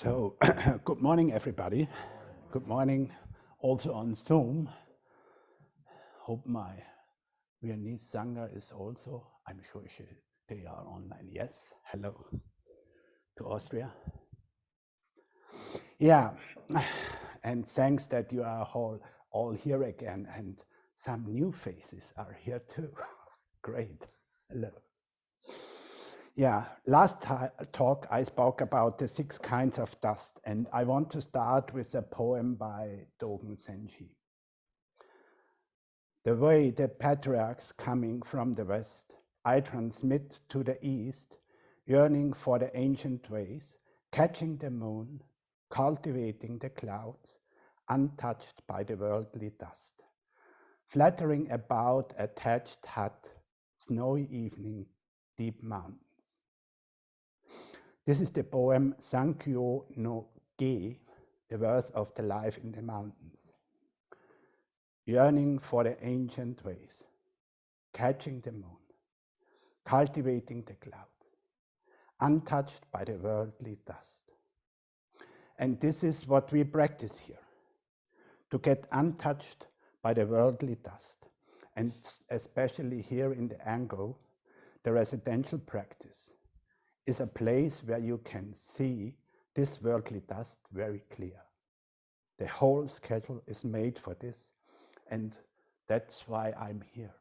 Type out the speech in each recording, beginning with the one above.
So, good morning, everybody. Good morning, also on Zoom. Hope my Viennese Sangha is also, I'm sure they are online. Yes, hello to Austria. Yeah, and thanks that you are all here again, and some new faces are here too. Great, hello. Yeah, last talk I spoke about the 6 kinds of dust, and I want to start with a poem by Dogen Zenji. The way the patriarchs coming from the west, I transmit to the east, yearning for the ancient ways, catching the moon, cultivating the clouds, untouched by the worldly dust, fluttering about a thatched hut, snowy evening, deep mountains. This is the poem Sankyo no Ge, the worth of the life in the mountains. Yearning for the ancient ways, catching the moon, cultivating the clouds, untouched by the worldly dust. And this is what we practice here, to get untouched by the worldly dust. And especially here in the Ango, the residential practice is a place where you can see this worldly dust very clear. The whole schedule is made for this, and that's why I'm here.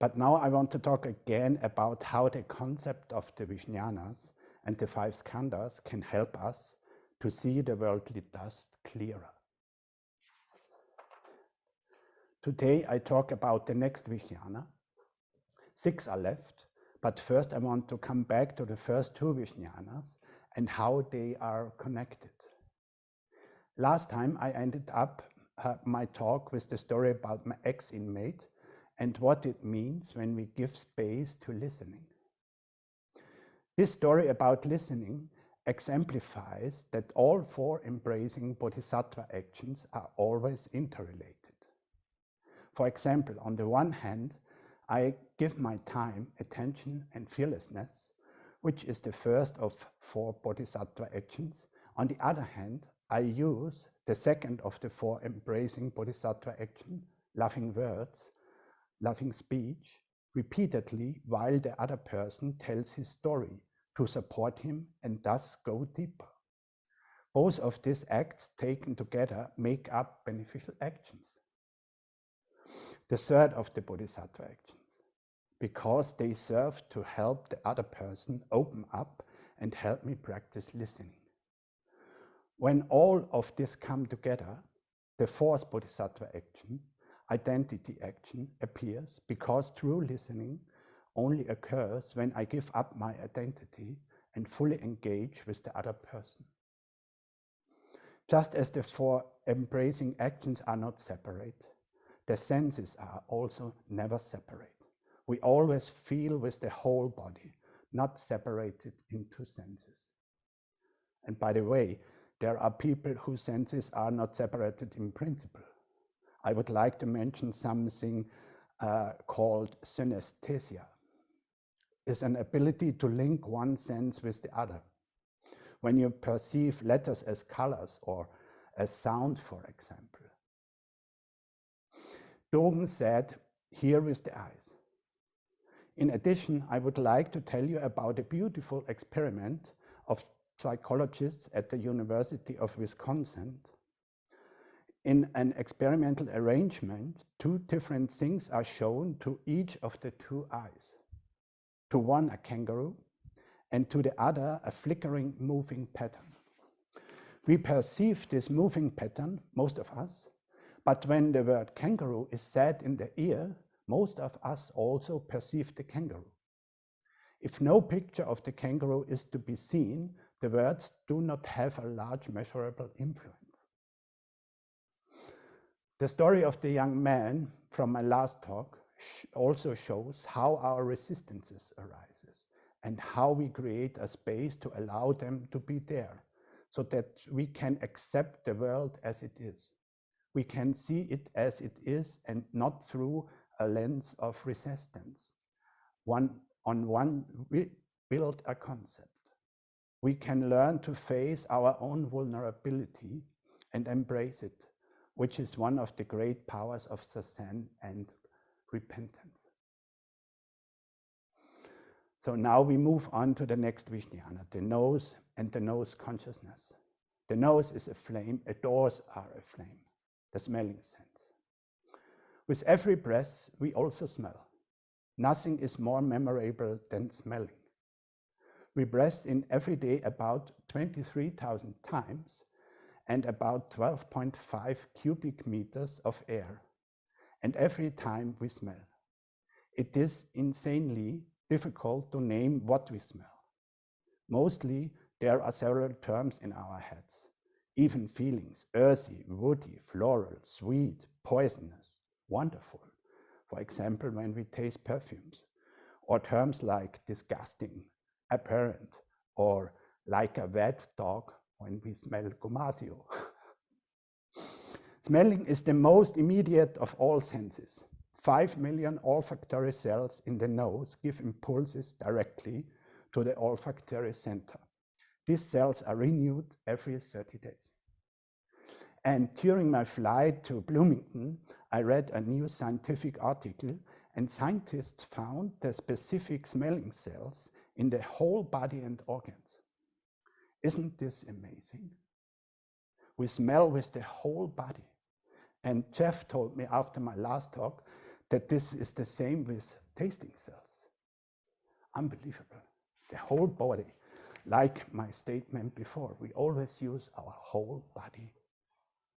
But now I want to talk again about how the concept of the Vijnanas and the 5 skandhas can help us to see the worldly dust clearer. Today I talk about the next Vijnana. 6 are left, but first I want to come back to the first 2 Vijnanas and how they are connected. Last time I ended up my talk with the story about my ex-inmate and what it means when we give space to listening. This story about listening exemplifies that all 4 embracing bodhisattva actions are always interrelated. For example, on the one hand, I give my time, attention, and fearlessness, which is the first of 4 bodhisattva actions. On the other hand, I use the second of the 4 embracing bodhisattva action, loving words, loving speech, repeatedly while the other person tells his story to support him and thus go deeper. Both of these acts taken together make up beneficial actions. The third of the bodhisattva actions, because they serve to help the other person open up and help me practice listening. When all of this come together, the 4th bodhisattva action, identity action, appears, because true listening only occurs when I give up my identity and fully engage with the other person. Just as the 4 embracing actions are not separate, the senses are also never separate. We always feel with the whole body, not separated into senses. And by the way, there are people whose senses are not separated in principle. I would like to mention something called synesthesia. It's an ability to link one sense with the other. When you perceive letters as colors or as sound, for example. Dogen said, "Hear with the eyes." In addition, I would like to tell you about a beautiful experiment of psychologists at the University of Wisconsin. In an experimental arrangement, 2 different things are shown to each of the 2 eyes. To one a kangaroo, and to the other a flickering moving pattern. We perceive this moving pattern, most of us, but when the word kangaroo is said in the ear, most of us also perceive the kangaroo. If no picture of the kangaroo is to be seen, the words do not have a large measurable influence. The story of the young man from my last talk also shows how our resistances arises and how we create a space to allow them to be there, so that we can accept the world as it is. We can see it as it is and not through a lens of resistance. We build a concept. we can learn to face our own vulnerability and embrace it, which is one of the great powers of Zazen and repentance. So now we move on to the next Vijnana, the nose and the nose consciousness. The nose is a flame, doors are a flame, the smelling sense. With every breath, we also smell. Nothing is more memorable than smelling. We breathe in every day about 23,000 times and about 12.5 cubic meters of air. And every time we smell. It is insanely difficult to name what we smell. Mostly, there are several terms in our heads, even feelings, earthy, woody, floral, sweet, poisonous, wonderful. For example, when we taste perfumes, or terms like disgusting, apparent, or like a wet dog when we smell Gomasio. Smelling is the most immediate of all senses. 5 million olfactory cells in the nose give impulses directly to the olfactory center. These cells are renewed every 30 days. And during my flight to Bloomington, I read a new scientific article, and scientists found the specific smelling cells in the whole body and organs. Isn't this amazing? We smell with the whole body. And Jeff told me after my last talk that this is the same with tasting cells. Unbelievable. The whole body. Like my statement before, we always use our whole body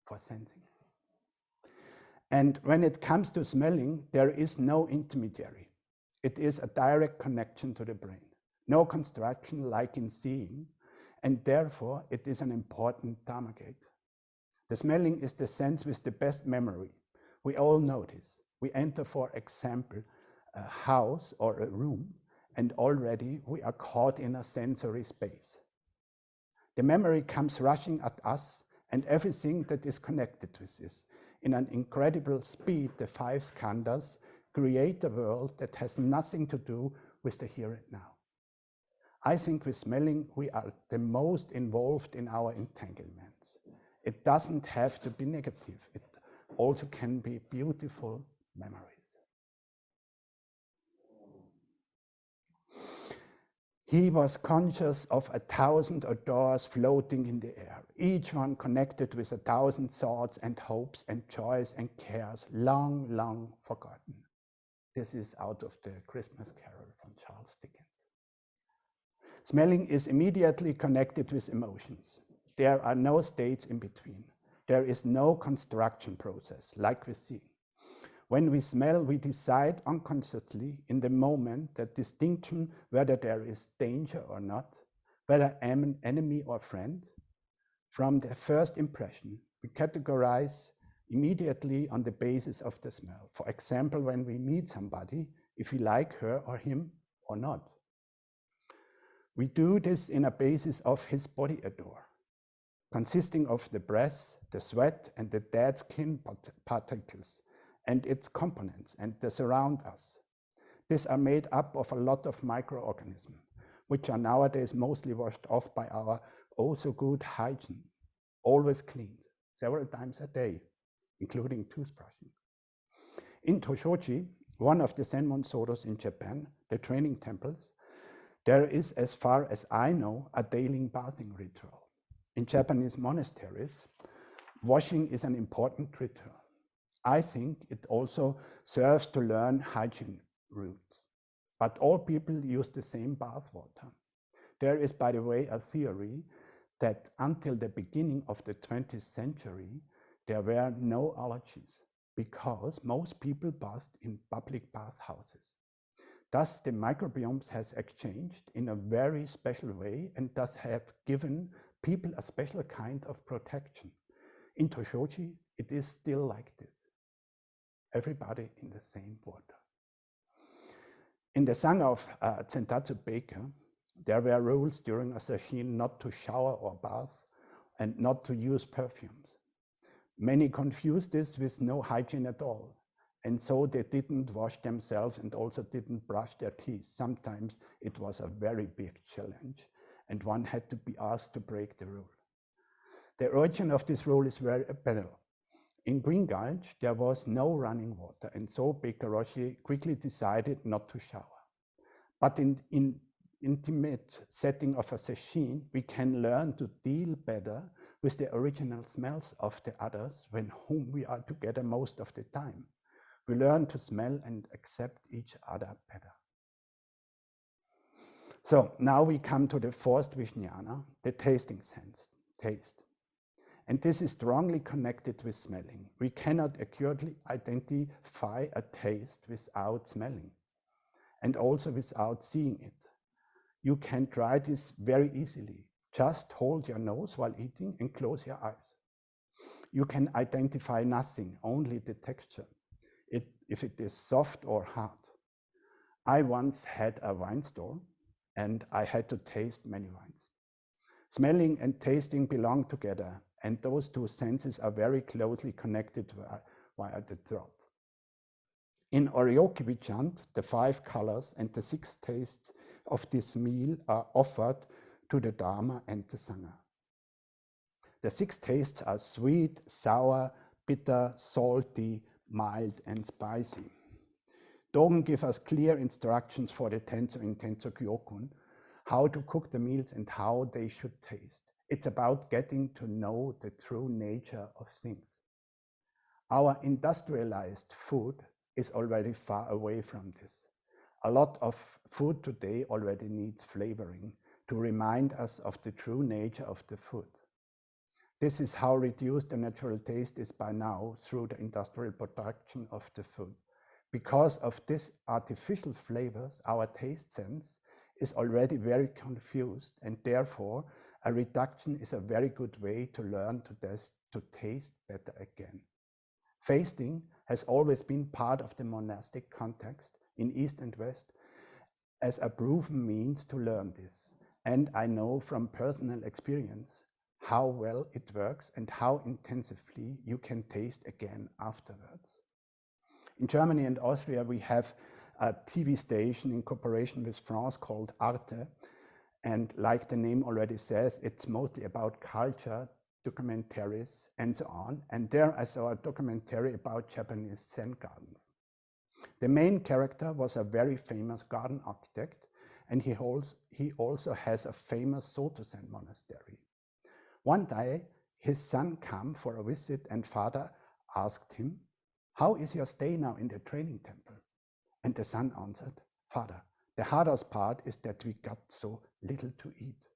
for sensing. And when it comes to smelling, there is no intermediary. It is a direct connection to the brain. No construction like in seeing, and therefore it is an important Dharma gate. The smelling is the sense with the best memory. We all know this. We enter, for example, a house or a room, and already we are caught in a sensory space. The memory comes rushing at us and everything that is connected with this. In an incredible speed, the 5 skandhas create a world that has nothing to do with the here and now. I think with smelling, we are the most involved in our entanglements. It doesn't have to be negative. It also can be beautiful memories. He was conscious of 1,000 odors floating in the air, each one connected with 1,000 thoughts and hopes and joys and cares, long, long forgotten. This is out of the Christmas Carol from Charles Dickens. Smelling is immediately connected with emotions. There are no states in between. There is no construction process, like we see. When we smell, we decide unconsciously in the moment that distinction whether there is danger or not, whether I'm an enemy or friend. From the first impression, we categorize immediately on the basis of the smell. For example, when we meet somebody, if we like her or him or not. We do this in a basis of his body odor, consisting of the breath, the sweat, and the dead skin particles, and its components, and they surround us. These are made up of a lot of microorganisms, which are nowadays mostly washed off by our oh-so-good hygiene, always cleaned, several times a day, including toothbrushing. In Toshoji, one of the Zen Monsoros in Japan, the training temples, there is, as far as I know, a daily bathing ritual. In Japanese monasteries, washing is an important ritual. I think it also serves to learn hygiene rules. But all people use the same bath water. There is, by the way, a theory that until the beginning of the 20th century, there were no allergies because most people bathed in public bathhouses. Thus, the microbiomes has exchanged in a very special way and thus have given people a special kind of protection. In Toshoji, it is still like this. Everybody in the same water. In the Sangha of Zentatsu Baker, there were rules during a session not to shower or bath and not to use perfumes. Many confused this with no hygiene at all. And so they didn't wash themselves and also didn't brush their teeth. Sometimes it was a very big challenge. and one had to be asked to break the rule. The origin of this rule is very banal. In Green Gulch, there was no running water, and so Baker Rocher quickly decided not to shower. But in intimate setting of a session, we can learn to deal better with the original smells of the others when whom we are together most of the time. We learn to smell and accept each other better. So now we come to the fourth Vijnana, the tasting sense, taste. And this is strongly connected with smelling. We cannot accurately identify a taste without smelling and also without seeing it. You can try this very easily. Just hold your nose while eating and close your eyes. You can identify nothing, only the texture, if it is soft or hard. I once had a wine store and I had to taste many wines. Smelling and tasting belong together, and those two senses are very closely connected via the throat. In Oryoki Vichant, the 5 colors and the 6 tastes of this meal are offered to the Dharma and the Sangha. The 6 tastes are sweet, sour, bitter, salty, mild, and spicy. Dogen gives us clear instructions for the Tenzo in Tenzo Gyokun, how to cook the meals and how they should taste. It's about getting to know the true nature of things. Our industrialized food is already far away from this. A lot of food today already needs flavoring to remind us of the true nature of the food. This is how reduced the natural taste is by now through the industrial production of the food. Because of these artificial flavors, our taste sense is already very confused, and therefore a reduction is a very good way to learn to taste better again. Fasting has always been part of the monastic context in East and West as a proven means to learn this. And I know from personal experience how well it works and how intensively you can taste again afterwards. In Germany and Austria, we have a TV station in cooperation with France called Arte. And like the name already says, it's mostly about culture, documentaries, and so on. And there I saw a documentary about Japanese Zen gardens. The main character was a very famous garden architect, and he also has a famous Soto Zen monastery. One day, his son came for a visit, and father asked him, "How is your stay now in the training temple?" And the son answered, "Father, the hardest part is that we got so little to eat.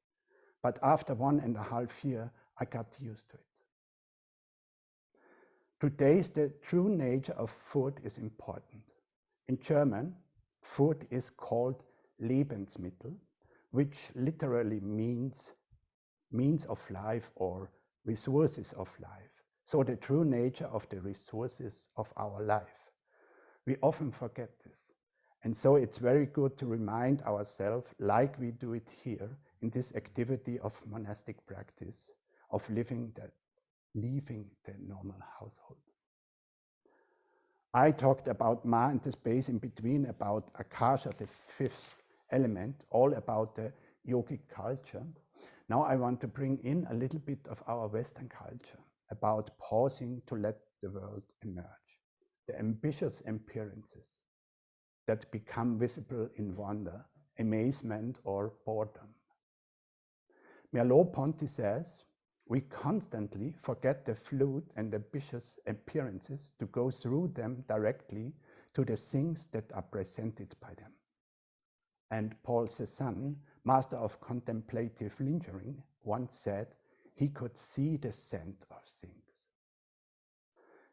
But after 1.5 years, I got used to it." To taste the true nature of food is important. In German, food is called Lebensmittel, which literally means means of life or resources of life. So the true nature of the resources of our life. We often forget this. And so it's very good to remind ourselves, like we do it here in this activity of monastic practice, of leaving the normal household. I talked about Ma and the space in between, about Akasha, the 5th element, all about the yogic culture. Now I want to bring in a little bit of our Western culture, about pausing to let the world emerge, the ambitious appearances that become visible in wonder, amazement, or boredom. Merleau-Ponty says, "We constantly forget the fluid and ambitious appearances to go through them directly to the things that are presented by them." And Paul Cézanne, master of contemplative lingering, once said he could see the scent of things.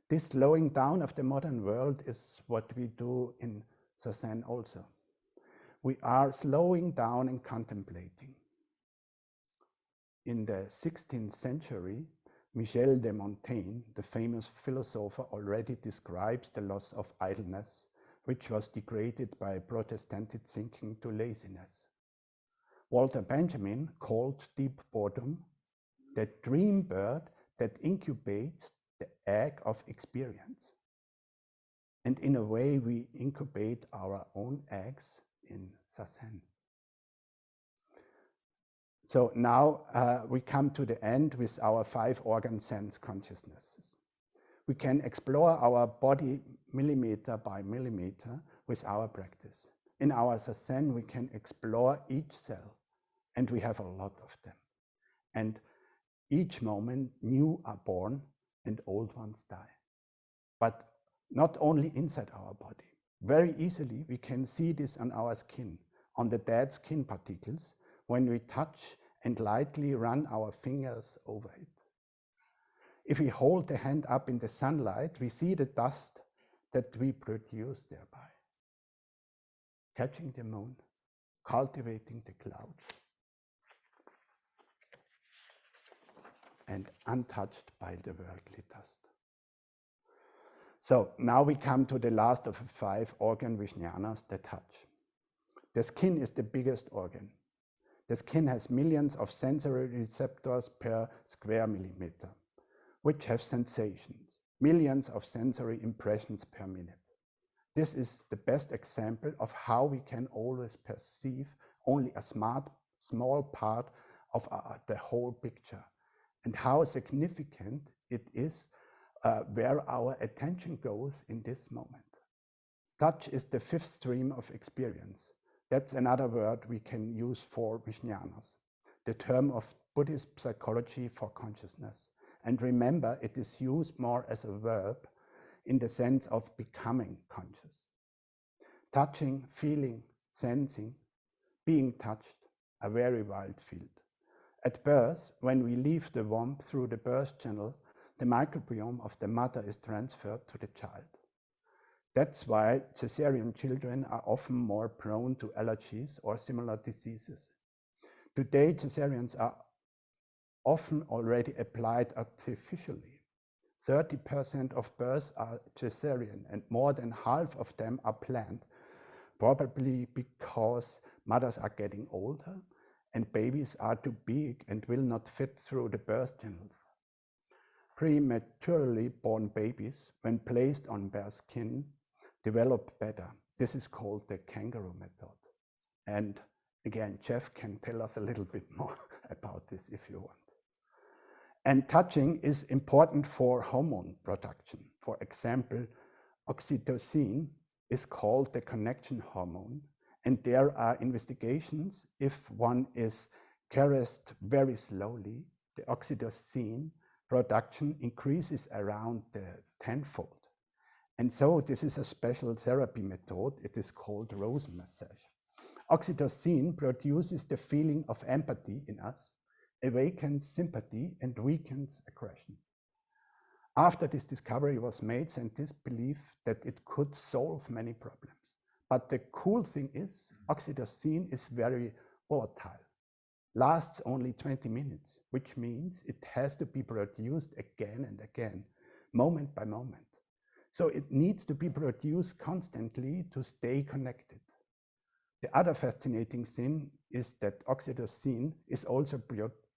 This slowing down of the modern world is what we do in Zazen also. We are slowing down and contemplating. In the 16th century, Michel de Montaigne, the famous philosopher, already describes the loss of idleness, which was degraded by Protestant thinking to laziness. Walter Benjamin called deep boredom the dream bird that incubates the egg of experience. And in a way, we incubate our own eggs in Zazen. So now we come to the end with our 5 organ sense consciousnesses. We can explore our body millimeter by millimeter with our practice. In our zazen, we can explore each cell, and we have a lot of them. And each moment, new are born and old ones die. But not only inside our body. Very easily, we can see this on our skin, on the dead skin particles, when we touch and lightly run our fingers over it. If we hold the hand up in the sunlight, we see the dust that we produce thereby. Catching the moon, cultivating the clouds, and untouched by the worldly dust. So now we come to the last of the 5 organ Vijnanas, the touch. The skin is the biggest organ. The skin has millions of sensory receptors per square millimeter, which have sensations, millions of sensory impressions per minute. This is the best example of how we can always perceive only a small part of the whole picture, and how significant it is where our attention goes in this moment. Touch is the 5th stream of experience. That's another word we can use for Vijnanas, the term of Buddhist psychology for consciousness. And remember, it is used more as a verb in the sense of becoming conscious. Touching, feeling, sensing, being touched, a very wide field. At birth, when we leave the womb through the birth channel, the microbiome of the mother is transferred to the child. That's why cesarean children are often more prone to allergies or similar diseases. Today, cesareans are often already applied artificially. 30% of births are cesarean, and more than half of them are planned, probably because mothers are getting older and babies are too big and will not fit through the birth channels. Prematurely born babies, when placed on bare skin, develop better. This is called the kangaroo method. And again, Jeff can tell us a little bit more about this if you want. And touching is important for hormone production. For example, oxytocin is called the connection hormone, and there are investigations if one is caressed very slowly, the oxytocin production increases around the 10-fold. And so this is a special therapy method. It is called rose massage. Oxytocin produces the feeling of empathy in us, awakens sympathy and weakens aggression. After this discovery was made, scientists believe that it could solve many problems. But the cool thing is, oxytocin is very volatile, lasts only 20 minutes, which means it has to be produced again and again, moment by moment. So it needs to be produced constantly to stay connected. The other fascinating thing is that oxytocin is also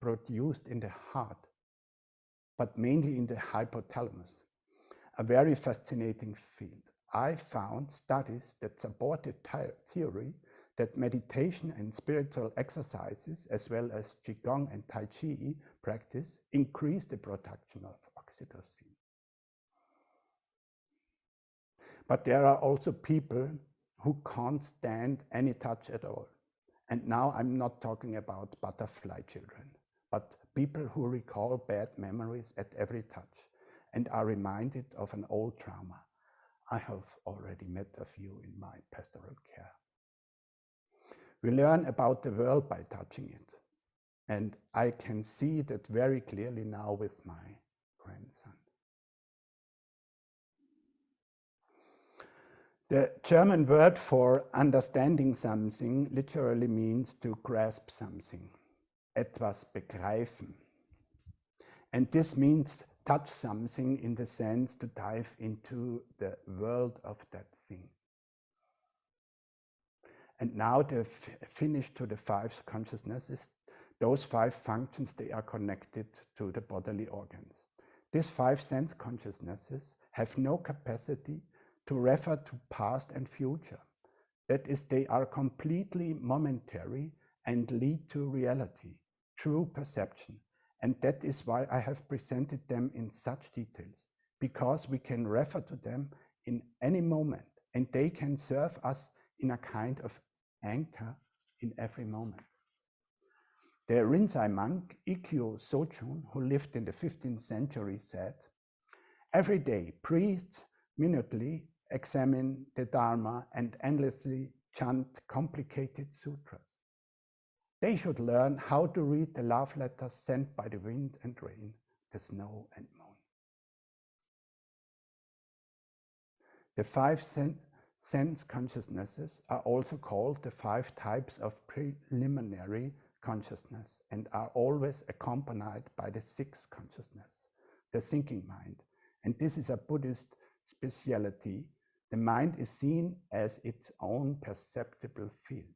produced in the heart, but mainly in the hypothalamus, a very fascinating field. I found studies that supported theory that meditation and spiritual exercises, as well as Qigong and Tai Chi practice, increase the production of oxytocin. But there are also people who can't stand any touch at all. And now I'm not talking about butterfly children, but people who recall bad memories at every touch and are reminded of an old trauma. I have already met a few in my pastoral care. We learn about the world by touching it. And I can see that very clearly now with my grandson. The German word for understanding something literally means to grasp something, etwas begreifen. And this means touch something in the sense to dive into the world of that thing. And now the finish to the 5 consciousnesses, those 5 functions, they are connected to the bodily organs. These 5 sense consciousnesses have no capacity to refer to past and future. That is, they are completely momentary and lead to reality. true perception. And that is why I have presented them in such details, because we can refer to them in any moment and they can serve us in a kind of anchor in every moment. The Rinzai monk Ikkyo Sochun, who lived in the 15th century, said, "Every day priests minutely examine the Dharma and endlessly chant complicated sutras. They should learn how to read the love letters sent by the wind and rain, the snow and moon." The five sense consciousnesses are also called the 5 types of preliminary consciousness and are always accompanied by the 6th consciousness, the thinking mind. And this is a Buddhist speciality. The mind is seen as its own perceptible field.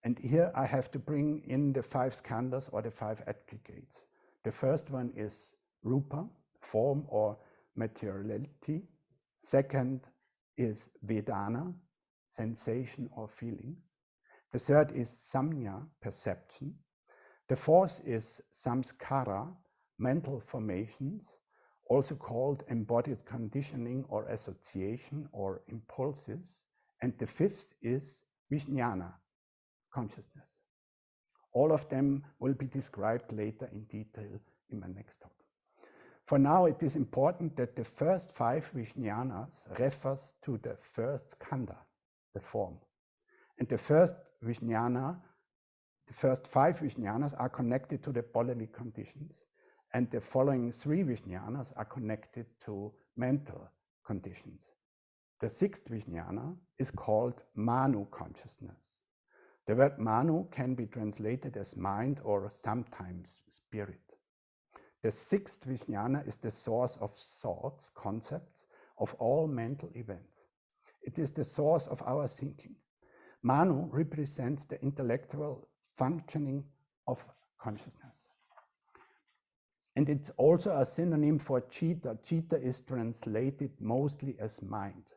And here I have to bring in the 5 skandhas or the 5 aggregates. The first one is rupa, form or materiality. Second is vedana, sensation or feelings. The third is samnya, perception. The fourth is samskara, mental formations, also called embodied conditioning or association or impulses. And the 5th is vijnana, consciousness. All of them will be described later in detail in my next talk. For now, it is important that the first 5 Vijnanas refers to the first skandha, the form. And the first 5 Vijnanas are connected to the bodily conditions, and the following 3 Vijnanas are connected to mental conditions. The 6th Vijnana is called Manu consciousness. The word Manu can be translated as mind or sometimes spirit. The 6th Vijnana is the source of thoughts, concepts, of all mental events. It is the source of our thinking. Manu represents the intellectual functioning of consciousness. And it's also a synonym for Chitta. Chitta is translated mostly as mind,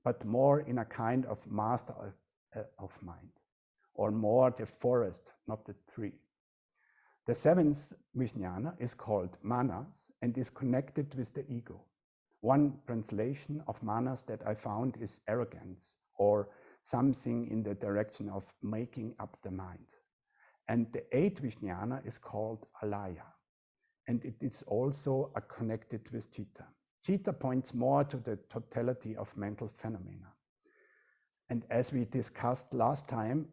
but more in a kind of master of mind, or more the forest, not the tree. The 7th Vijnana is called manas and is connected with the ego. One translation of manas that I found is arrogance, or something in the direction of making up the mind. And the 8th Vijnana is called alaya, and it is also connected with chitta. Chitta points more to the totality of mental phenomena. And as we discussed last time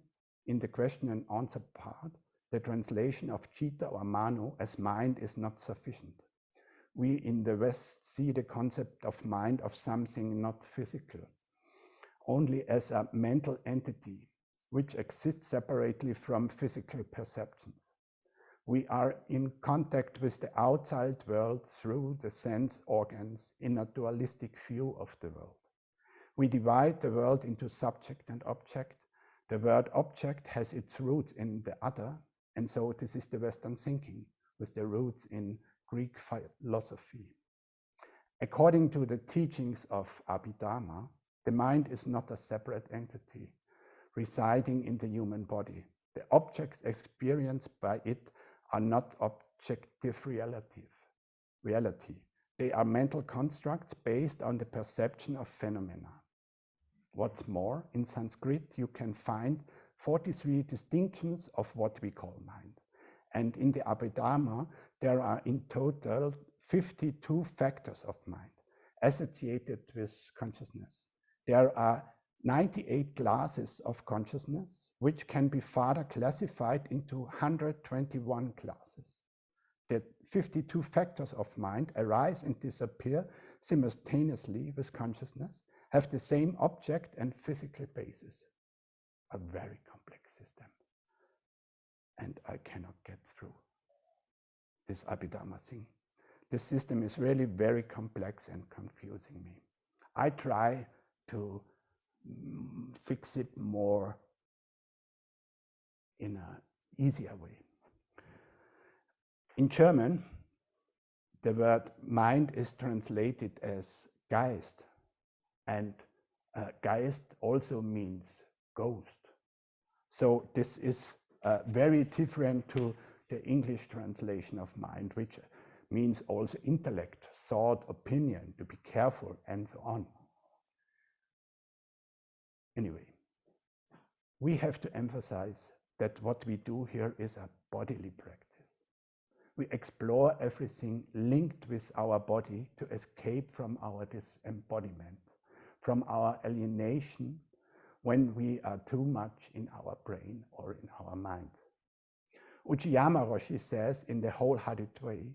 in the question and answer part, the translation of chitta or manu as mind is not sufficient. We in the West see the concept of mind of something not physical, only as a mental entity which exists separately from physical perceptions. We are in contact with the outside world through the sense organs in a dualistic view of the world. We divide the world into subject and object. The word object has its roots in the other, and so this is the Western thinking with the roots in Greek philosophy. According to the teachings of Abhidharma, the mind is not a separate entity residing in the human body. The objects experienced by it are not objective reality. They are mental constructs based on the perception of phenomena. What's more, in Sanskrit you can find 43 distinctions of what we call mind. And in the Abhidharma, there are in total 52 factors of mind associated with consciousness. There are 98 classes of consciousness, which can be further classified into 121 classes. The 52 factors of mind arise and disappear simultaneously with consciousness, have the same object and physical basis. A very complex system. And I cannot get through this Abhidharma thing. The system is really very complex and confusing me. I try to fix it more in an easier way. In German, the word mind is translated as Geist, and Geist also means ghost. So this is very different to the English translation of mind, which means also intellect, thought, opinion, to be careful, and so on. Anyway, we have to emphasize that what we do here is a bodily practice. We explore everything linked with our body to escape from our disembodiment, from our alienation when we are too much in our brain or in our mind. Uchiyama Roshi says in the Wholehearted Way,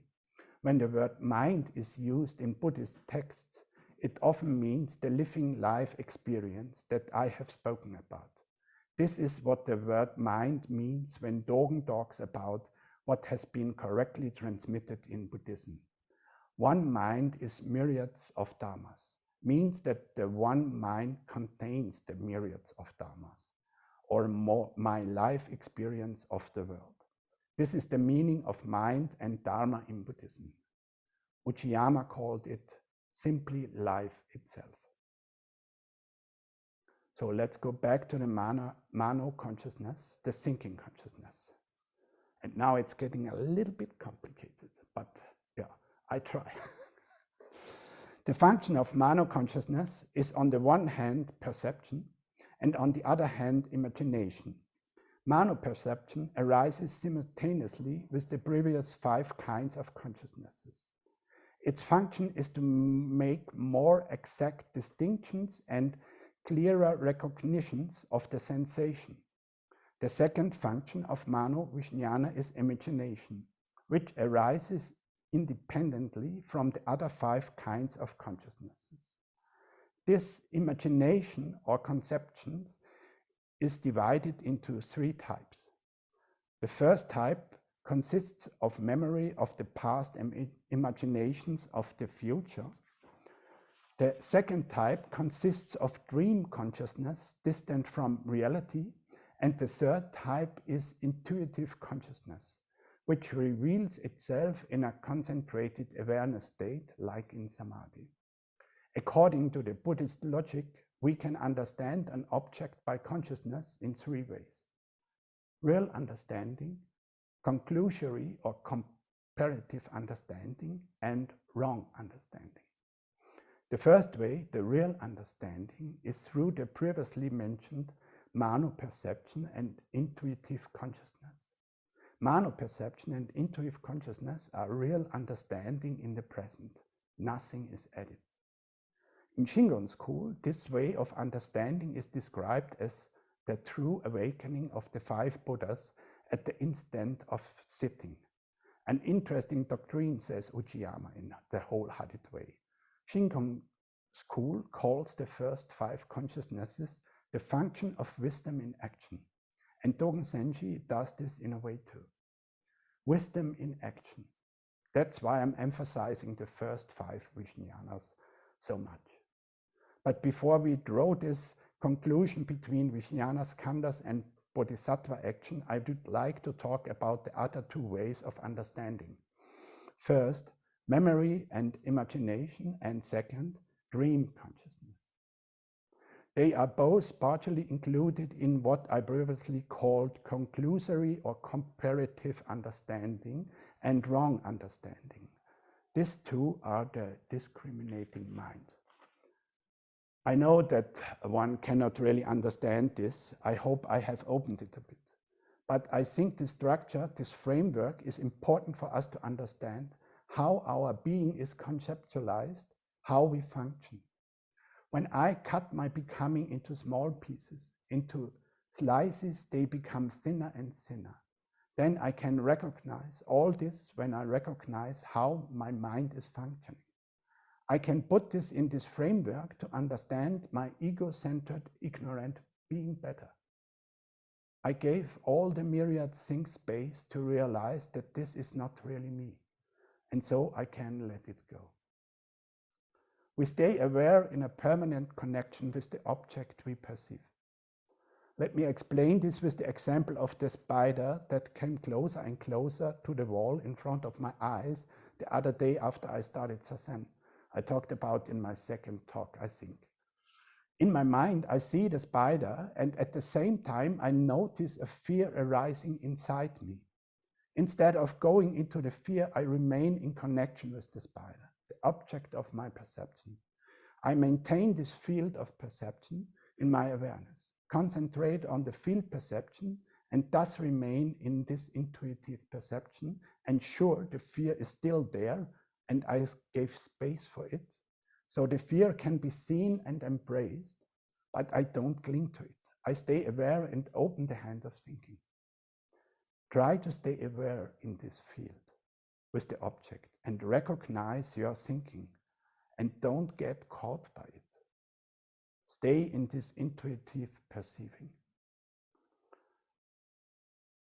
when the word mind is used in Buddhist texts, it often means the living life experience that I have spoken about. This is what the word mind means when Dogen talks about what has been correctly transmitted in Buddhism. One mind is myriads of dharmas, means that the one mind contains the myriads of dharmas, or more, my life experience of the world. This is the meaning of mind and dharma in Buddhism. Uchiyama called it simply life itself. So let's go back to the mano consciousness, the thinking consciousness. And now it's getting a little bit complicated, but yeah, I try. The function of mano consciousness is on the one hand perception and on the other hand imagination. Mano perception arises simultaneously with the previous 5 kinds of consciousnesses. Its function is to make more exact distinctions and clearer recognitions of the sensation. The second function of mano vijnana is imagination, which arises independently from the other 5 kinds of consciousnesses. This imagination or conceptions is divided into 3 types. The first type consists of memory of the past and imaginations of the future. The second type consists of dream consciousness distant from reality. And the third type is intuitive consciousness, which reveals itself in a concentrated awareness state like in samadhi. According to the Buddhist logic, we can understand an object by consciousness in 3 ways: real understanding, conclusory or comparative understanding, and wrong understanding. The first way, the real understanding, is through the previously mentioned mano perception and intuitive consciousness. Mano perception and intuitive consciousness are real understanding in the present. Nothing is added. In Shinko school, this way of understanding is described as the true awakening of the 5 Buddhas at the instant of sitting. An interesting doctrine, says Uchiyama in the Wholehearted Way. Shinko school calls the first 5 consciousnesses the function of wisdom in action. And Dogen Zenji does this in a way too. Wisdom in action. That's why I'm emphasizing the first 5 Vijnanas so much. But before we draw this conclusion between Vijnana skandhas and Bodhisattva action, I would like to talk about the other 2 ways of understanding. First, memory and imagination, and second, dream consciousness. They are both partially included in what I previously called conclusory or comparative understanding and wrong understanding. These 2 are the discriminating mind. I know that one cannot really understand this. I hope I have opened it a bit. But I think this structure, this framework, is important for us to understand how our being is conceptualized, how we function. When I cut my becoming into small pieces, into slices, they become thinner and thinner. Then I can recognize all this when I recognize how my mind is functioning. I can put this in this framework to understand my ego-centered, ignorant being better. I gave all the myriad things space to realize that this is not really me, and so I can let it go. We stay aware in a permanent connection with the object we perceive. Let me explain this with the example of the spider that came closer and closer to the wall in front of my eyes the other day after I started Zazen. I talked about in my second talk, I think. In my mind, I see the spider, and at the same time, I notice a fear arising inside me. Instead of going into the fear, I remain in connection with the spider, the object of my perception. I maintain this field of perception in my awareness, concentrate on the field perception, and thus remain in this intuitive perception, ensure the fear is still there, and I gave space for it. So the fear can be seen and embraced, but I don't cling to it. I stay aware and open the hand of thinking. Try to stay aware in this field with the object and recognize your thinking and don't get caught by it. Stay in this intuitive perceiving.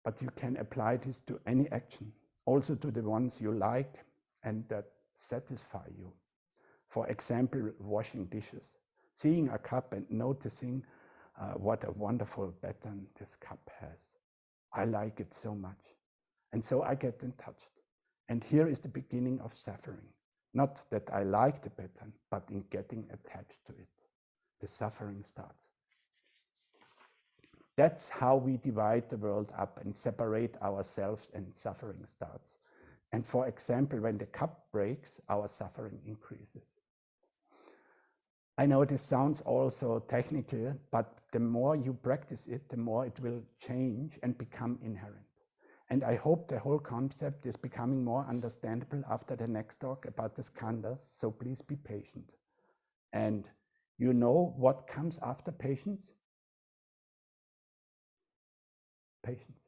But you can apply this to any action, also to the ones you like and that satisfy you. For example, washing dishes, seeing a cup and noticing what a wonderful pattern this cup has. I like it so much. And so I get in touch. And here is the beginning of suffering. Not that I like the pattern, but in getting attached to it. The suffering starts. That's how we divide the world up and separate ourselves, and suffering starts. And for example, when the cup breaks, our suffering increases. I know this sounds also technical, but the more you practice it, the more it will change and become inherent. And I hope the whole concept is becoming more understandable after the next talk about the skandhas, so please be patient. And you know what comes after patience? Patience.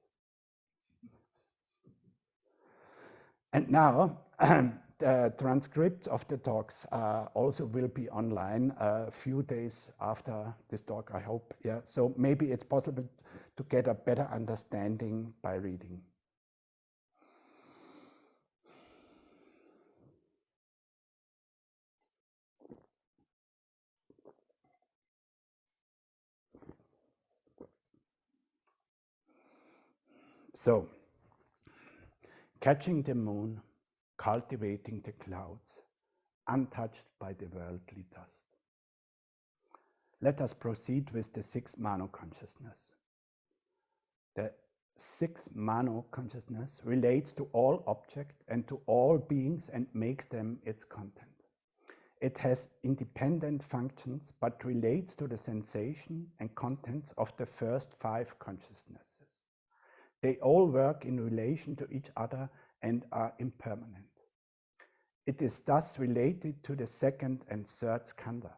And now, the transcripts of the talks also will be online a few days after this talk, I hope. Yeah, so maybe it's possible to get a better understanding by reading. So, catching the moon, cultivating the clouds, untouched by the worldly dust. Let us proceed with the sixth mano consciousness. The sixth mano consciousness relates to all objects and to all beings and makes them its content. It has independent functions but relates to the sensation and contents of the first five consciousnesses. They all work in relation to each other and are impermanent. It is thus related to the second and third skandha.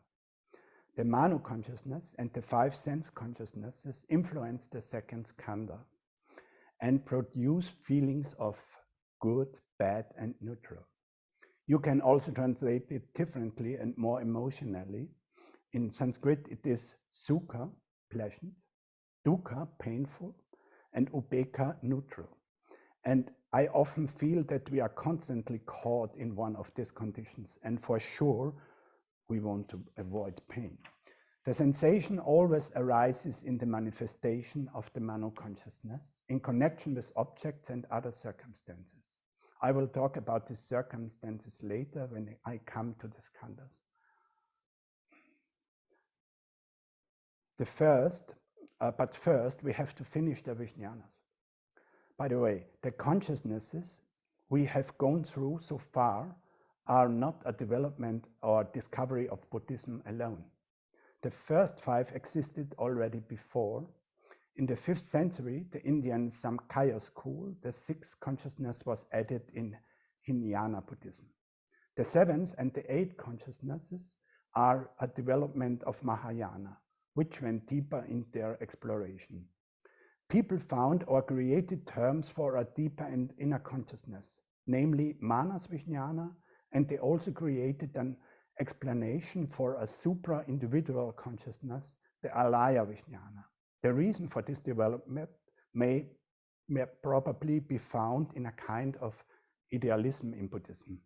The mano consciousness and the five sense consciousnesses influence the second skandha and produce feelings of good, bad, and neutral. You can also translate it differently and more emotionally. In Sanskrit, it is sukha, pleasant, dukkha, painful, and upekkha, neutral. And I often feel that we are constantly caught in one of these conditions, and for sure, we want to avoid pain. The sensation always arises in the manifestation of the mano consciousness in connection with objects and other circumstances. I will talk about these circumstances later when I come to the skandhas. But first, we have to finish the Vijnanas. By the way, the consciousnesses we have gone through so far are not a development or discovery of Buddhism alone. The first five existed already before. In the 5th century, the Indian Yogacara School, the sixth consciousness was added in Vijnana Buddhism. The 7th and the 8th consciousnesses are a development of Mahayana, which went deeper in their exploration. People found or created terms for a deeper and inner consciousness, namely Manas Vijnana, and they also created an explanation for a supra-individual consciousness, the alaya Vijnana. The reason for this development may probably be found in a kind of idealism in Buddhism.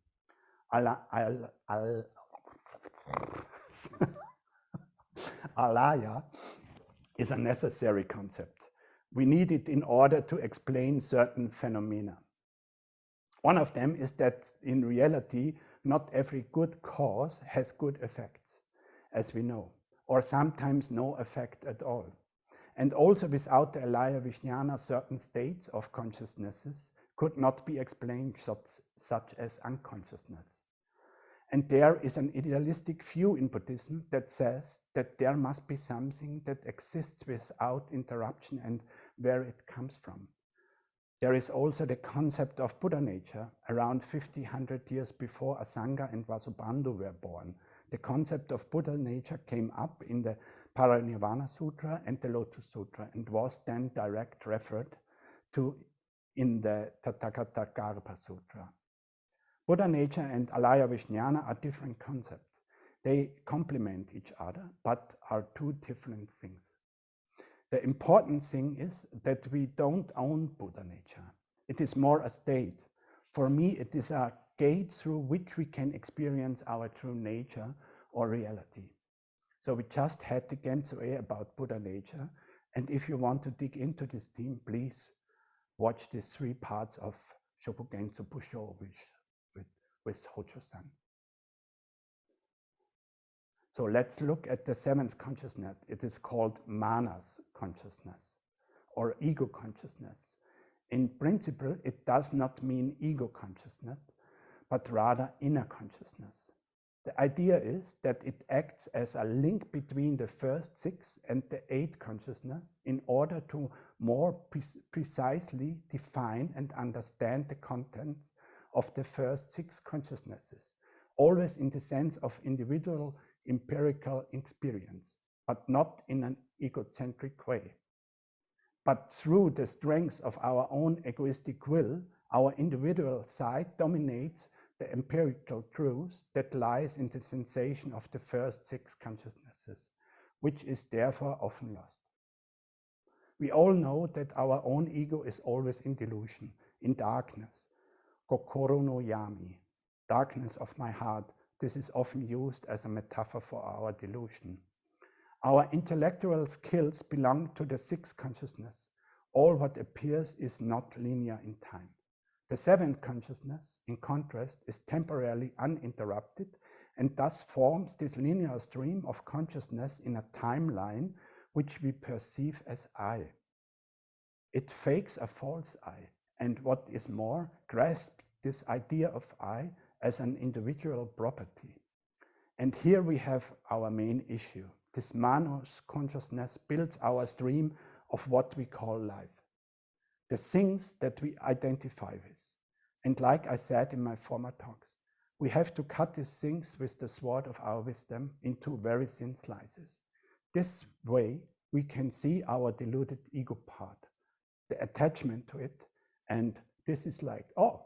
Alaya is a necessary concept. We need it in order to explain certain phenomena. One of them is that in reality, not every good cause has good effects, as we know. or sometimes no effect at all. And also without the alaya Vijnana, certain states of consciousnesses could not be explained, such as unconsciousness. And there is an idealistic view in Buddhism that says that there must be something that exists without interruption and where it comes from. There is also the concept of Buddha nature. Around 100 years before Asanga and Vasubandhu were born, the concept of Buddha nature came up in the Parinirvana Sutra and the Lotus Sutra and was then direct referred to in the Tathagata Garbha Sutra. Buddha nature and alaya Vijnana are different concepts. They complement each other, but are two different things. The important thing is that we don't own Buddha nature. It is more a state. For me, it is a gate through which we can experience our true nature or reality. So we just had the Gensui about Buddha nature. And if you want to dig into this theme, please watch these 3 parts of Shokugensu Busho with Hojo-san. So let's look at the 7th consciousness. It is called manas consciousness or ego consciousness. In principle, it does not mean ego consciousness, but rather inner consciousness. The idea is that it acts as a link between the first 6 and the 8 consciousness in order to more precisely define and understand the content of the first 6 consciousnesses, always in the sense of individual empirical experience, but not in an egocentric way. But through the strength of our own egoistic will, our individual side dominates the empirical truth that lies in the sensation of the first 6 consciousnesses, which is therefore often lost. We all know that our own ego is always in delusion, in darkness, kokoro no yami, darkness of my heart. This is often used as a metaphor for our delusion. Our intellectual skills belong to the 6th consciousness. All what appears is not linear in time. The 7th consciousness, in contrast, is temporarily uninterrupted and thus forms this linear stream of consciousness in a timeline which we perceive as I. It fakes a false I, and what is more, grasps this idea of I as an individual property. And here we have our main issue. This manos consciousness builds our stream of what we call life, the things that we identify with. And like I said in my former talks, we have to cut these things with the sword of our wisdom into very thin slices. This way we can see our deluded ego part, the attachment to it, and this is like, oh,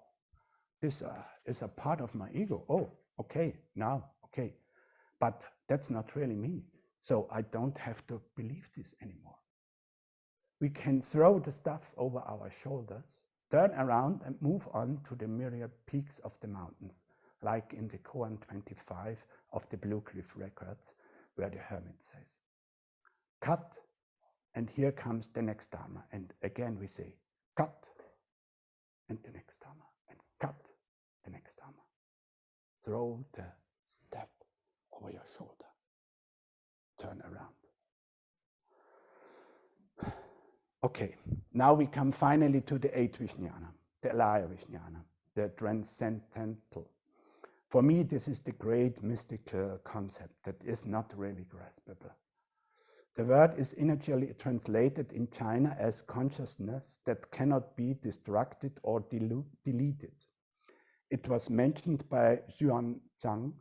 this is a part of my ego. Oh, okay, now, okay. But that's not really me. So I don't have to believe this anymore. We can throw the stuff over our shoulders, turn around and move on to the myriad peaks of the mountains, like in the Koan 25 of the Blue Cliff Records, where the hermit says, cut, and here comes the next Dharma. And again we say, cut, and the next Dharma, and cut, the next Dharma. Throw the step over your shoulder. Turn around. Okay, now we come finally to the 8th Vijnana, the alaya Vijnana, the transcendental. For me, this is the great mystical concept that is not really graspable. The word is initially translated in China as consciousness that cannot be distracted or deleted. It was mentioned by Xuan Zhang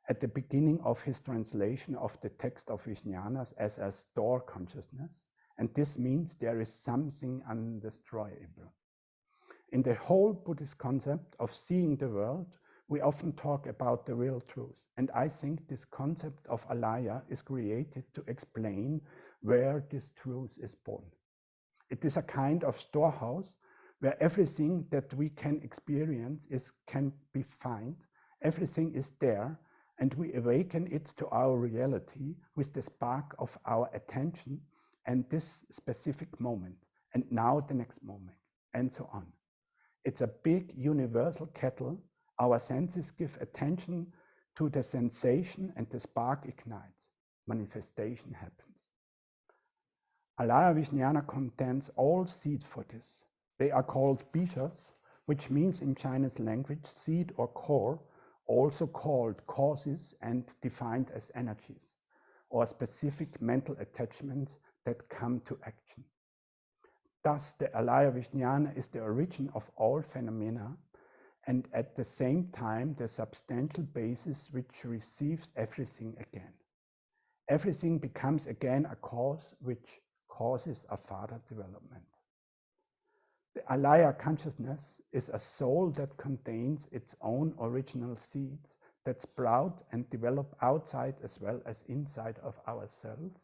at the beginning of his translation of the text of Vijnanas as a store consciousness, and this means there is something undestroyable. In the whole Buddhist concept of seeing the world, we often talk about the real truth, and I think this concept of alaya is created to explain where this truth is born. It is a kind of storehouse where everything that we can experience can be found, everything is there, and we awaken it to our reality with the spark of our attention and this specific moment, and now the next moment, and so on. It's a big universal kettle. Our senses give attention to the sensation and the spark ignites. manifestation happens. Alaya Vijnana contains all seed for this. They are called bijas, which means in Chinese language seed or core, also called causes and defined as energies, or specific mental attachments that come to action. Thus, the alaya Vijnana is the origin of all phenomena and at the same time the substantial basis which receives everything again. Everything becomes again a cause which causes a further development. The alaya consciousness is a soul that contains its own original seeds that sprout and develop outside as well as inside of ourselves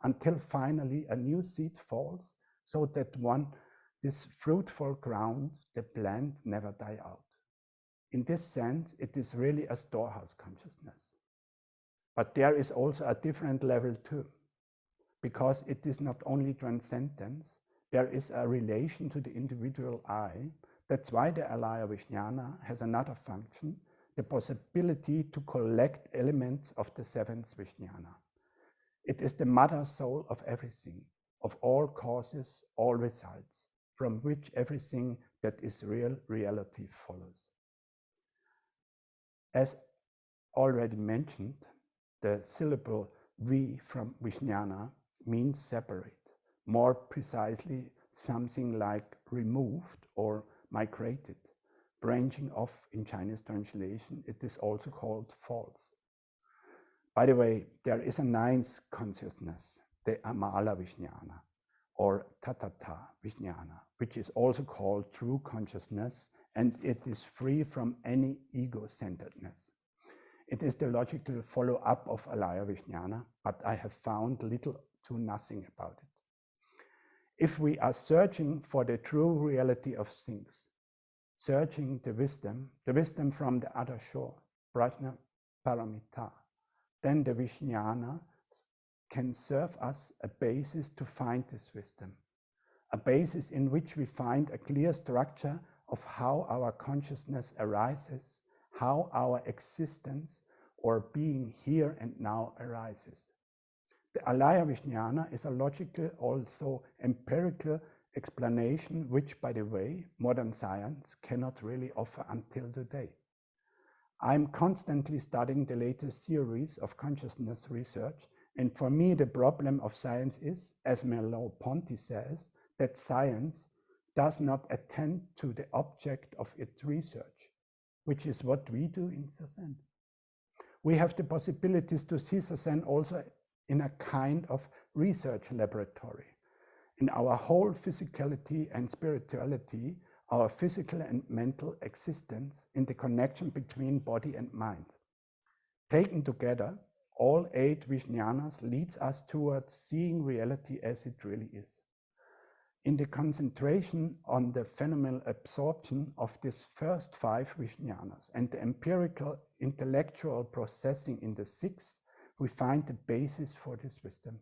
until finally a new seed falls so that this fruitful ground, the plant, never die out. In this sense, it is really a storehouse consciousness. But there is also a different level too, because it is not only transcendence, there is a relation to the individual I. That's why the alaya Vijnana has another function, the possibility to collect elements of the seventh Vijnana. It is the mother soul of everything, of all causes, all results, from which everything that is real reality follows. As already mentioned, the syllable V from Vijnana means separate. More precisely, something like removed or migrated. Branching off in Chinese translation, it is also called false. By the way, there is a ninth consciousness, the Amala Vijnana or Tatata Vijnana, which is also called true consciousness, and it is free from any ego-centeredness. It is the logical follow-up of alaya Vijnana, but I have found little to nothing about it. If we are searching for the true reality of things, searching the wisdom from the other shore, Prajna Paramita, then the Vijnana can serve us a basis to find this wisdom, a basis in which we find a clear structure of how our consciousness arises, how our existence or being here and now arises. The alaya Vijnana is a logical, also empirical explanation which, by the way, modern science cannot really offer until today. I'm constantly studying the latest theories of consciousness research, and for me the problem of science is, as Merleau-Ponty says, that science does not attend to the object of its research, which is what we do in Zazen. We have the possibilities to see Zazen also in a kind of research laboratory. In our whole physicality and spirituality, our physical and mental existence, in the connection between body and mind. Taken together, all 8 Vijnanas leads us towards seeing reality as it really is. In the concentration on the phenomenal absorption of these first 5 Vijnanas and the empirical intellectual processing in the 6th, we find the basis for this wisdom.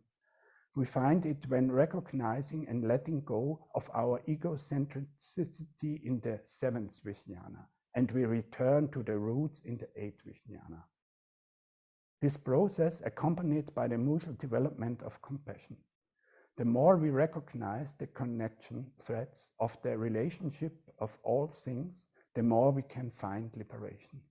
We find it when recognizing and letting go of our egocentricity in the 7th Vijnana, and we return to the roots in the 8th Vijnana. This process accompanied by the mutual development of compassion. The more we recognize the connection threads of the relationship of all things, the more we can find liberation.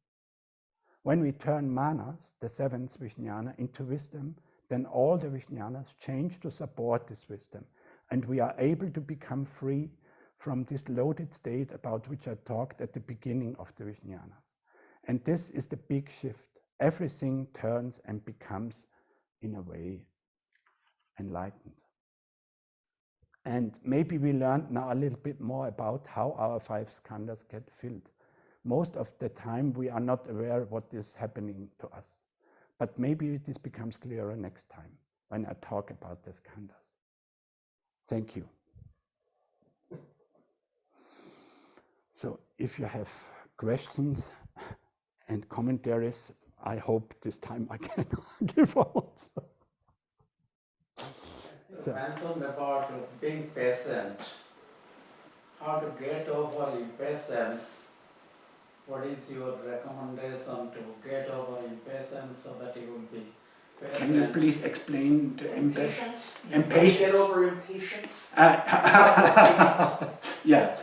When we turn manas, the 7th Vijnana, into wisdom, then all the Vijnanas change to support this wisdom, and we are able to become free from this loaded state about which I talked at the beginning of the Vijnanas. And this is the big shift. Everything turns and becomes, in a way, enlightened. And maybe we learned now a little bit more about how our 5 skandhas get filled. Most of the time we are not aware what is happening to us. But maybe this becomes clearer next time when I talk about the skandhas. Thank you. So if you have questions and commentaries, I hope this time I can give out. You mentioned about being patient, how to get over impatience. What is your recommendation to get over impatience so that you will be Can you please explain the Impatience. impatience? Get over impatience. Yeah,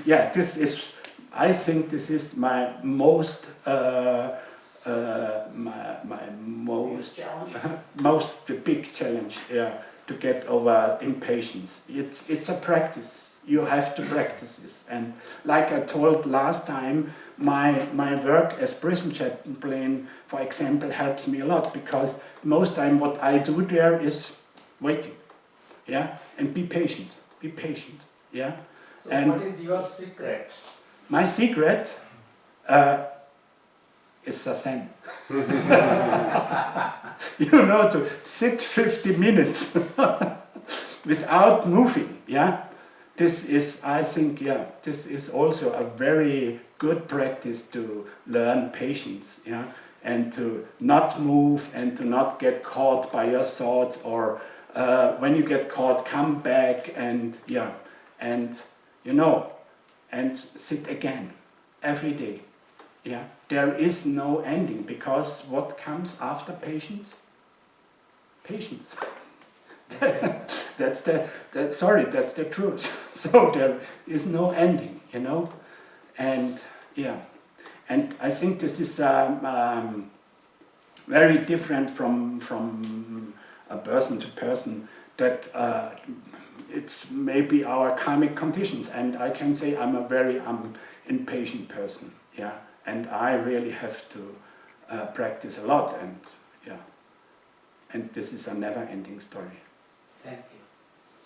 yeah. This is. I think this is my most, my most, Challenge. most the big challenge. Yeah, to get over impatience. It's a practice. You have to practice this. And like I told last time, my work as prison chaplain, for example, helps me a lot, because most time what I do there is waiting, yeah, and be patient, yeah. So And what is your secret? my secret is a zen. You know, to sit 50 minutes without moving, yeah. This is, I think, yeah, this is also a very good practice to learn patience, yeah, and to not move and to not get caught by your thoughts, or when you get caught, come back and, yeah, and, you know, and sit again every day, yeah. There is no ending, because what comes after patience? Patience. That's the truth. So there is no ending, you know, and yeah, and I think this is very different from a person to person. That it's maybe our karmic conditions, and I can say I'm a very impatient person, yeah, and I really have to practice a lot, and yeah, and this is a never-ending story. Thank you.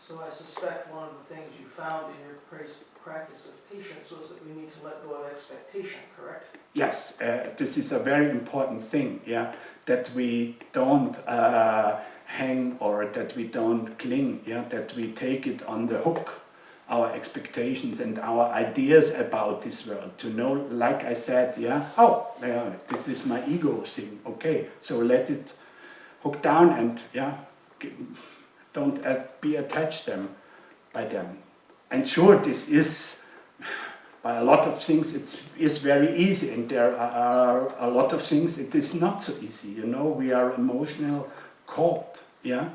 So I suspect one of the things you found in your practice of patience was that we need to let go of expectation, correct? Yes, this is a very important thing, yeah, that we don't hang, or that we don't cling, yeah, that we take it on the hook, our expectations and our ideas about this world, to know, like I said, yeah, oh, yeah, this is my ego thing, okay, so let it hook down and, yeah, don't be attached by them. And sure, this is, by a lot of things, it is very easy, and there are a lot of things it is not so easy, you know, we are emotional caught, yeah,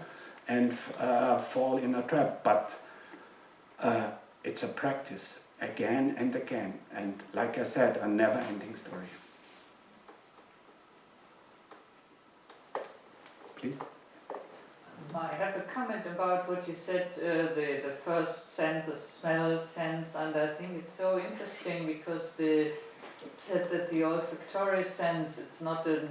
and fall in a trap, but it's a practice, again and again, and like I said, a never-ending story. Please? I have a comment about what you said, the first sense, the smell sense, and I think it's so interesting because it said that the olfactory sense, it's not a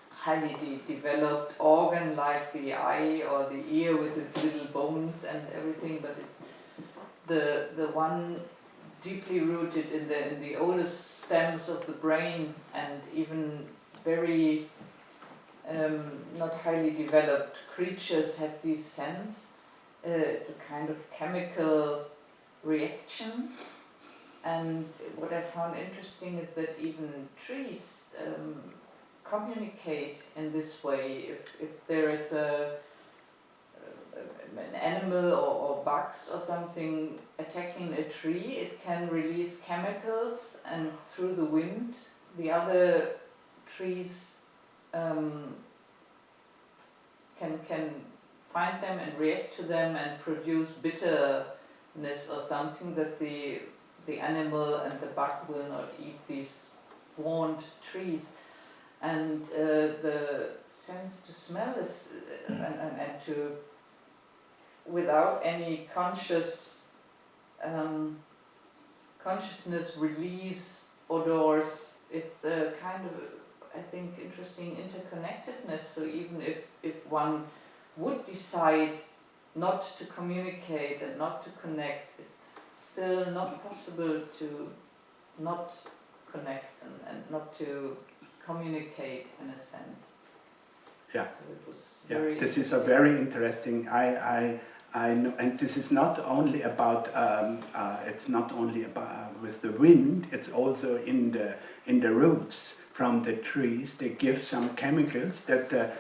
highly developed organ like the eye or the ear with its little bones and everything, but it's the one deeply rooted in the oldest stems of the brain, and even very not highly developed creatures have these sense. It's a kind of chemical reaction, and what I found interesting is that even trees communicate in this way. If there is an animal or bugs or something attacking a tree, it can release chemicals, and through the wind the other trees can find them and react to them and produce bitterness or something, that the animal and the bug will not eat these warned trees. And the sense to smell is and to, without any consciousness, release odors. It's a kind of, I think, interesting interconnectedness. So even if one would decide not to communicate and not to connect, it's still not possible to not connect and not to communicate, in a sense. Yeah. So it was Yeah, very this is a very interesting. I know, and this is not only about. It's not only about with the wind. It's also in the roots from the trees. They give some chemicals that the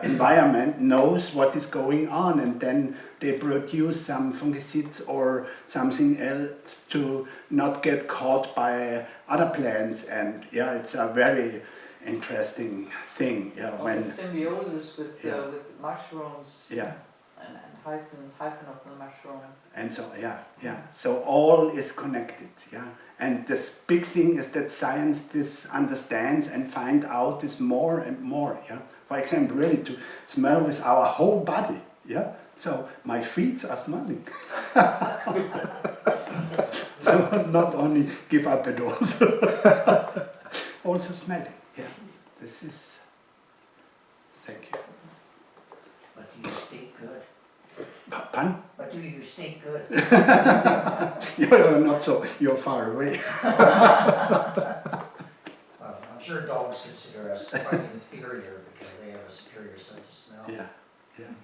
environment knows what is going on, and then they produce some fungicides or something else to not get caught by other plants. And yeah, it's a very interesting thing. Yeah, Or when the symbiosis with Yeah. with mushrooms. yeah, And hyphen of the mushroom. and so yeah. So all is connected. Yeah, and this big thing is that science this understands and find out this more and more. Yeah, for example, really to smell with our whole body. Yeah, so my feet are smelling. So not only give up but also also smelling. Yeah, this is. Thank you. But do you stink good? Pun? But do you stink good? You're not so. You're far away. I'm sure dogs consider us quite inferior because they have a superior sense of smell. Yeah, yeah.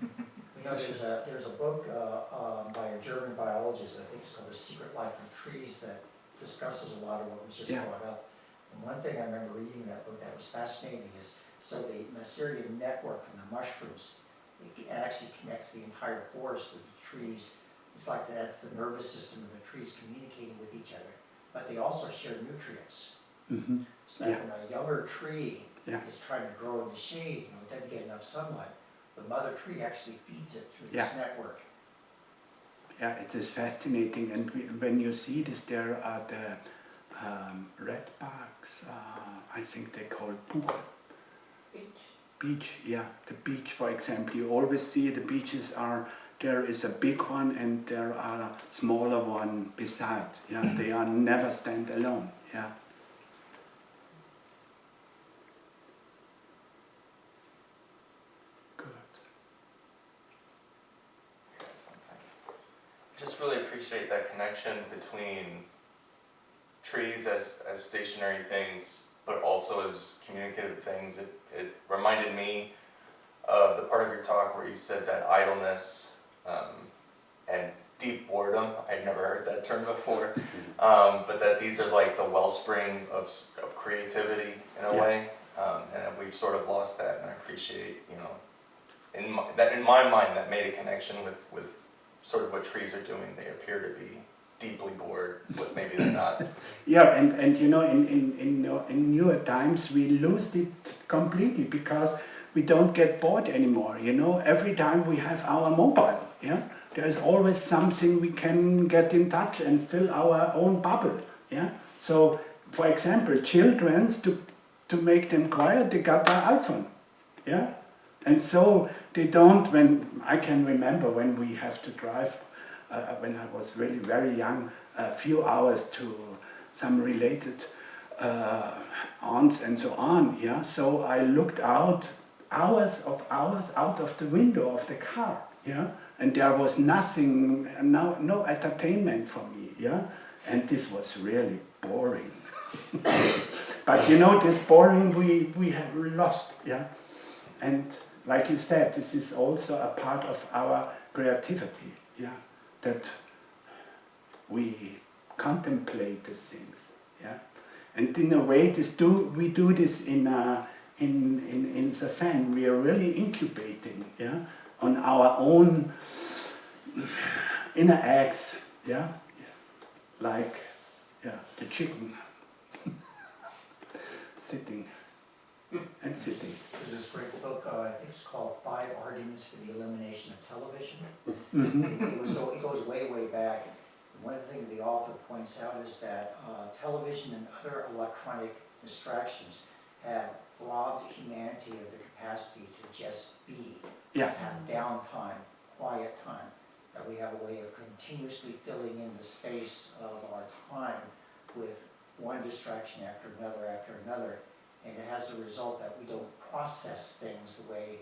You know, there's a book by a German biologist, I think it's called The Secret Life of Trees, that discusses a lot of what was just Yeah. brought up. And one thing I remember reading in that book that was fascinating is, so the mycelium network from the mushrooms, it actually connects the entire forest with the trees. It's like that's the nervous system of the trees communicating with each other. But they also share nutrients. Mm-hmm. So that Yeah. when a younger tree Yeah. is trying to grow in the shade, it doesn't get enough sunlight, the mother tree actually feeds it through this network. Yeah, it is fascinating. And when you see this, there are the red bugs. I think they call Buche. Beach, yeah, the beach, for example, you always see the beaches are, there is a big one and there are smaller one beside, yeah, they are never stand alone, yeah. Good. I just really appreciate that connection between trees as stationary things, but also as communicative things. It reminded me of the part of your talk where you said that idleness and deep boredom, I'd never heard that term before, but that these are like the wellspring of creativity in a way, and that we've sort of lost that, and I appreciate, you know, in my mind that made a connection with sort of what trees are doing. They appear to be deeply bored, but maybe they're not. Yeah, and you know, in newer times we lose it completely because we don't get bored anymore. You know, every time we have our mobile, yeah, there's always something we can get in touch and fill our own bubble. Yeah, so for example, children's to make them quiet, they got their iPhone. Yeah, and so they don't. When I can remember when we have to drive. When I was really very young, a few hours to some related aunts and so on, yeah. So I looked out, hours out of the window of the car, yeah. And there was nothing, no entertainment for me, yeah. And this was really boring. But you know, this boring we have lost, yeah. And like you said, this is also a part of our creativity, yeah. That we contemplate these things, yeah, and in a way, we do this in Sazen. We are really incubating, yeah, on our own inner eggs, yeah, like the chicken sitting and sitting. There's this great book, I think it's called 5 Arguments for the Elimination of Television. Mm-hmm. It goes way, way back. One of the things the author points out is that television and other electronic distractions have robbed humanity of the capacity to just be, Yeah. have downtime, quiet time, that we have a way of continuously filling in the space of our time with one distraction after another. And it has the result that we don't process things the way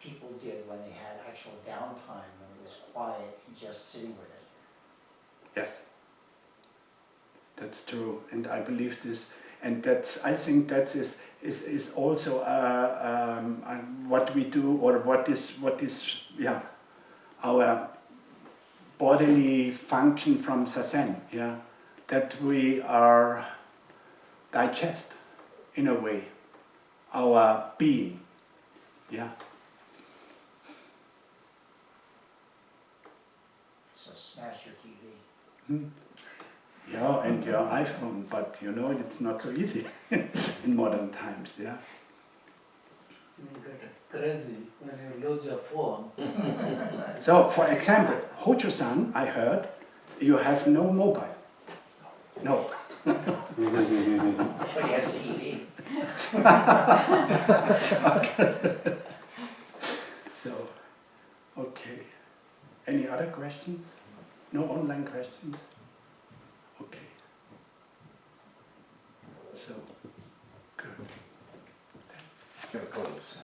people did when they had actual downtime, when it was quiet and just sitting with it. Yes, that's true, and I believe this, and that's. I think that is also what we do, or what is our bodily function from Sazen, yeah, that we are digest in a way our being, yeah. So smash your TV. Yeah, and your iPhone, but you know it's not so easy in modern times, yeah. You get crazy when you lose your phone. So, for example, Hojo-san, I heard, you have no mobile. No. But he has a TV. So, okay. Any other questions? No online questions? Okay. So, good. Gonna close.